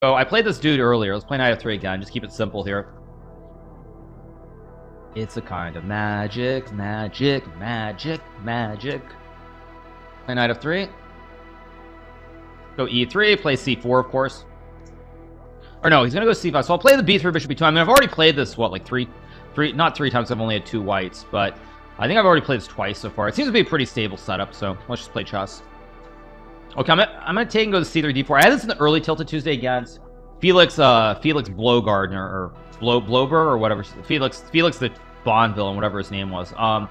Oh, I played this dude earlier. Let's play knight of 3 again. Just keep it simple here. It's a kind of magic, magic, magic, magic. Play knight of 3. Go e3. Play c4, of course. Or no, he's gonna go c5. So I'll play the b3, bishop b2. I mean, I've already played this, what, like not three times. I've only had 2 whites, but I think I've already played this twice so far. It seems to be a pretty stable setup, so let's just play chess. Okay, I'm gonna take and go to c3, d4. I had this in the early Tilted Tuesday against Felix Blowgardner or Blowber or whatever. Felix the Bond villain, whatever his name was. So I'm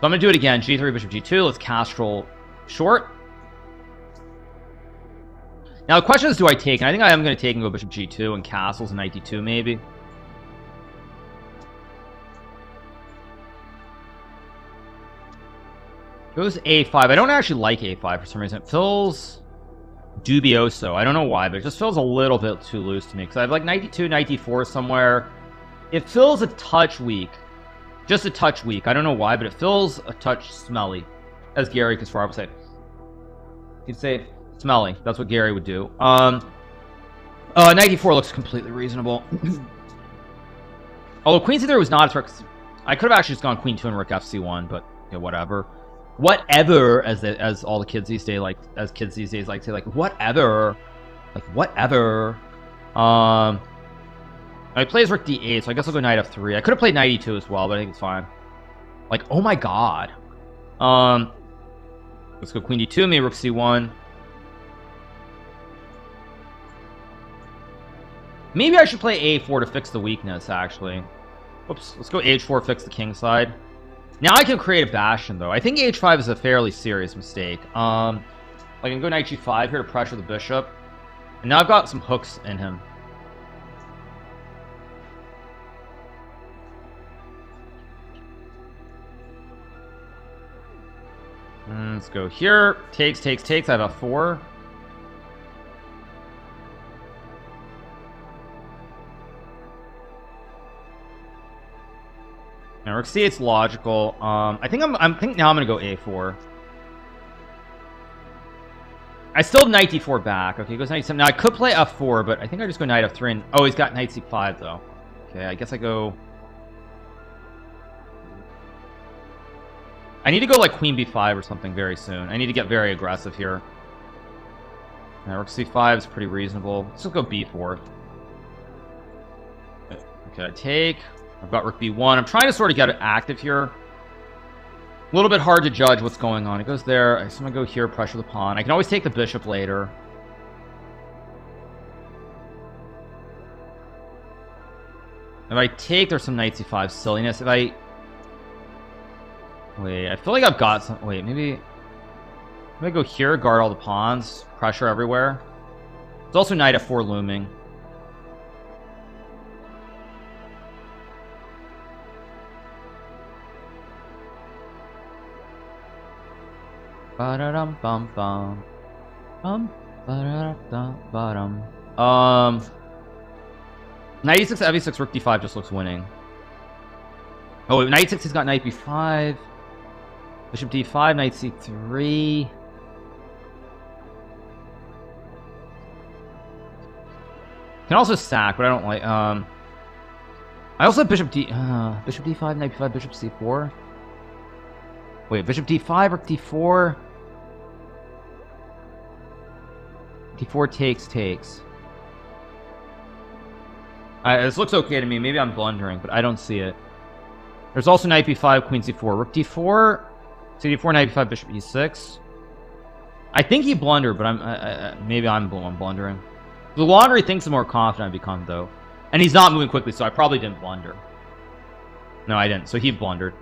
gonna do it again. G3, bishop g2. Let's castrol short. Now the question is, do I take? And I think I am going to take and go bishop g2 and castles and knight d2 maybe. Goes a5. I don't actually like a5 for some reason. It feels dubioso. I don't know why, but it just feels a little bit too loose to me. Because I have like knight d2, knight d4 somewhere. It feels a touch weak. Just a touch weak. I don't know why, but it feels a touch smelly. As Gary Kasparov would say. He'd say smelly. That's what Gary would do. Knight d4 looks completely reasonable. Although queen c3 was not a threat. I could have actually just gone queen 2 and rook fc1, but yeah, whatever. Whatever, as all the kids these days like to say, like whatever, like whatever. I plays rook d8, so I guess I'll go knight f3. I could have played knight e2 as well, but I think it's fine. Like, oh my god. Let's go queen d2, maybe rook c1. Maybe I should play a4 to fix the weakness, actually. Oops, let's go h4, fix the king side. Now I can create a bastion, though. I think h5 is a fairly serious mistake. I can go knight g5 here to pressure the bishop. And now I've got some hooks in him. Let's go here. Takes. I have a 4. Now rook c8's logical. I think now I'm gonna go a4. I still have knight d4 back. Okay, he goes knight c7. Now I could play f4, but I think I just go knight f3. And oh, he's got knight c5 though. Okay, I guess I go. I need to go like queen b5 or something very soon. I need to get very aggressive here. Now rook c5 is pretty reasonable. Let's just go b4. Okay, I take. I've got rook b1. I'm trying to sort of get it active here. A little bit hard to judge what's going on. It goes there. I'm gonna go here, pressure the pawn. I can always take the bishop later. If I take, there's some knight c5 silliness. If I wait, I feel like I've got some. Wait, maybe I'm gonna go here, guard all the pawns, pressure everywhere. There's also knight f4 looming. Ba-da-dum bum bum. Ba-da-dum. Knight e6, f6, rook d5 just looks winning. Oh, wait, knight e6, he's got knight b5. Bishop d5, knight c3. Can also sack, but I don't like. I also have bishop d5, knight b5, bishop c4. Wait, bishop d5, rook d4. d4 takes. This looks okay to me. Maybe I'm blundering, but I don't see it. There's also knight b5, queen c4, rook d4, c4, knight b5, bishop e6. I think he blundered, but maybe I'm blundering. The longer he thinks, the more confident I become, though. And he's not moving quickly, so I probably didn't blunder. No, I didn't. So he blundered.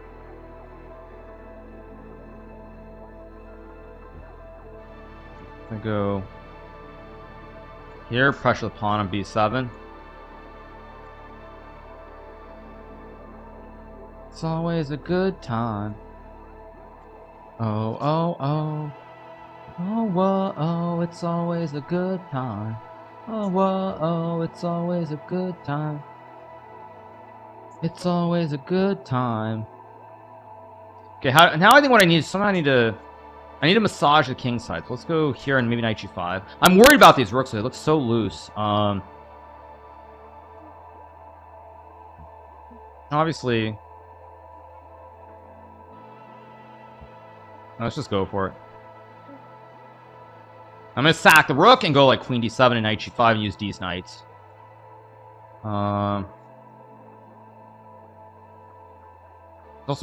I go here, pressure the pawn on b7. It's always a good time. Oh, oh, oh. Oh, whoa, oh, it's always a good time. Oh, whoa, oh, it's always a good time. It's always a good time. Okay, now I think what I need is somehow I need to I need to massage the king side. So let's go here and maybe knight g5. I'm worried about these rooks. They look so loose. Obviously, let's just go for it. I'm gonna sack the rook and go like queen d7 and knight g5 and use these knights. Also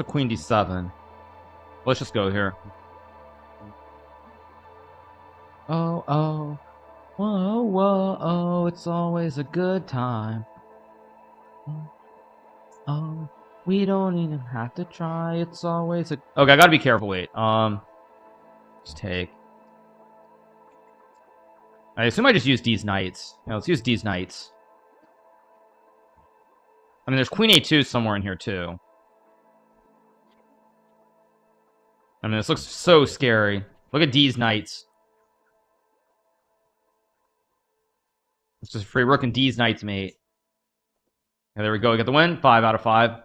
queen d7. Let's just go here. Oh, oh. Whoa, whoa, oh, it's always a good time. Oh, we don't even have to try. It's always a... Okay, I gotta be careful. Wait. Just take. I assume I just use these knights. Yeah, let's use these knights. I mean, there's queen a2 somewhere in here, too. I mean, this looks so scary. Look at these knights. It's just free rook and D's knights, mate. Yeah, there we go. We get the win. 5 out of 5.